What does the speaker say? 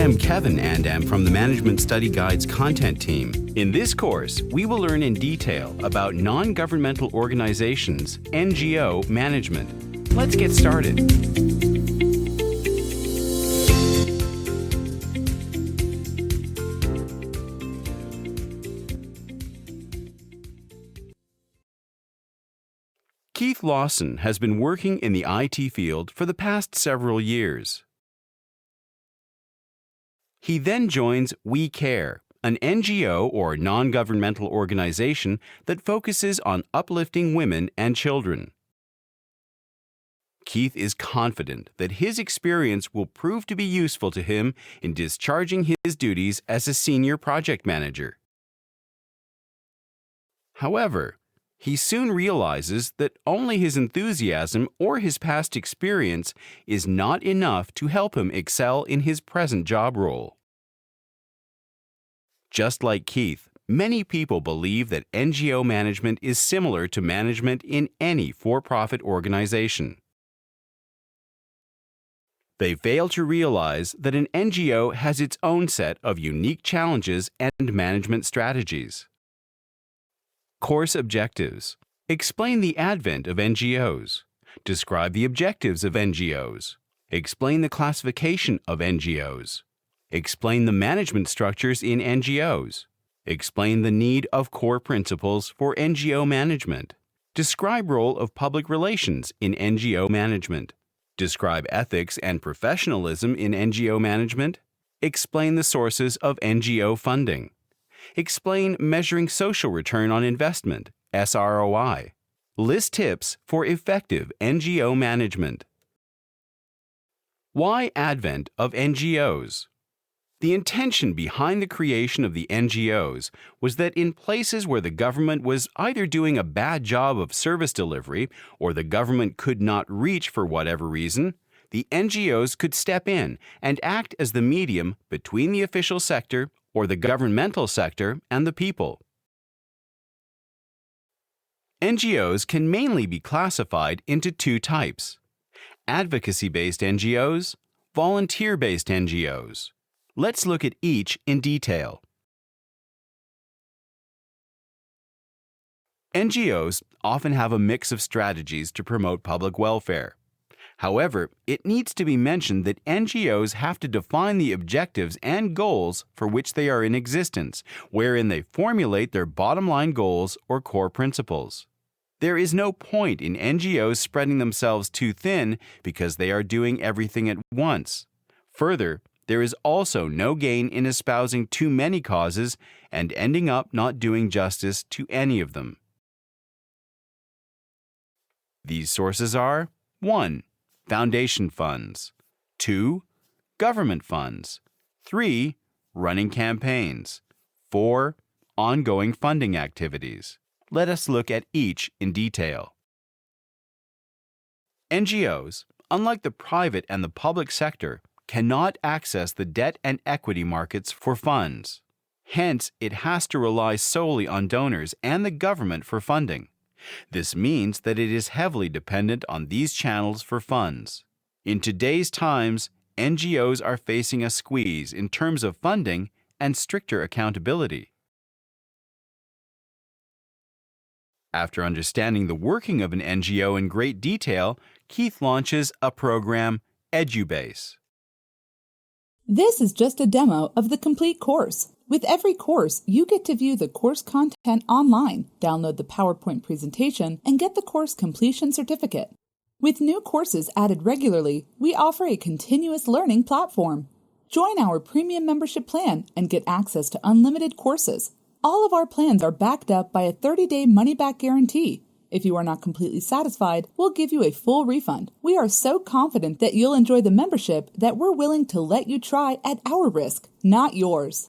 am Kevin and am from the Management Study Guide's content team. In this course, we will learn in detail about non-governmental organizations, NGO management. Let's get started. Keith Lawson has been working in the IT field for the past several years. He then joins We Care, an NGO or non-governmental organization that focuses on uplifting women and children. Keith is confident that his experience will prove to be useful to him in discharging his duties as a senior project manager. However, he soon realizes that only his enthusiasm or his past experience is not enough to help him excel in his present job role. Just like Keith, many people believe that NGO management is similar to management in any for-profit organization. They fail to realize that an NGO has its own set of unique challenges and management strategies. Course objectives. Explain the advent of NGOs. Describe the objectives of NGOs. Explain the classification of NGOs. Explain the management structures in NGOs. Explain the need of core principles for NGO management. Describe role of public relations in NGO management. Describe ethics and professionalism in NGO management. Explain the sources of NGO funding. Explain measuring social return on investment, SROI. List tips for effective NGO management. Why advent of NGOs? The intention behind the creation of the NGOs was that in places where the government was either doing a bad job of service delivery or the government could not reach for whatever reason, the NGOs could step in and act as the medium between the official sector or the governmental sector and the people. NGOs can mainly be classified into two types: advocacy-based NGOs, volunteer-based NGOs. Let's look at each in detail. NGOs often have a mix of strategies to promote public welfare. However, it needs to be mentioned that NGOs have to define the objectives and goals for which they are in existence, wherein they formulate their bottom-line goals or core principles. There is no point in NGOs spreading themselves too thin because they are doing everything at once. Further, there is also no gain in espousing too many causes and ending up not doing justice to any of them. These sources are 1. Foundation funds. 2. Government funds. 3. Running campaigns. 4. Ongoing funding activities. Let us look at each in detail. NGOs, unlike the private and the public sector, cannot access the debt and equity markets for funds. Hence, it has to rely solely on donors and the government for funding. This means that it is heavily dependent on these channels for funds. In today's times, NGOs are facing a squeeze in terms of funding and stricter accountability. After understanding the working of an NGO in great detail, Keith launches a program, EduBase. This is just a demo of the complete course. With every course, you get to view the course content online, download the PowerPoint presentation, and get the course completion certificate. With new courses added regularly, we offer a continuous learning platform. Join our premium membership plan and get access to unlimited courses. All of our plans are backed up by a 30-day money-back guarantee. If you are not completely satisfied, we'll give you a full refund. We are so confident that you'll enjoy the membership that we're willing to let you try at our risk, not yours.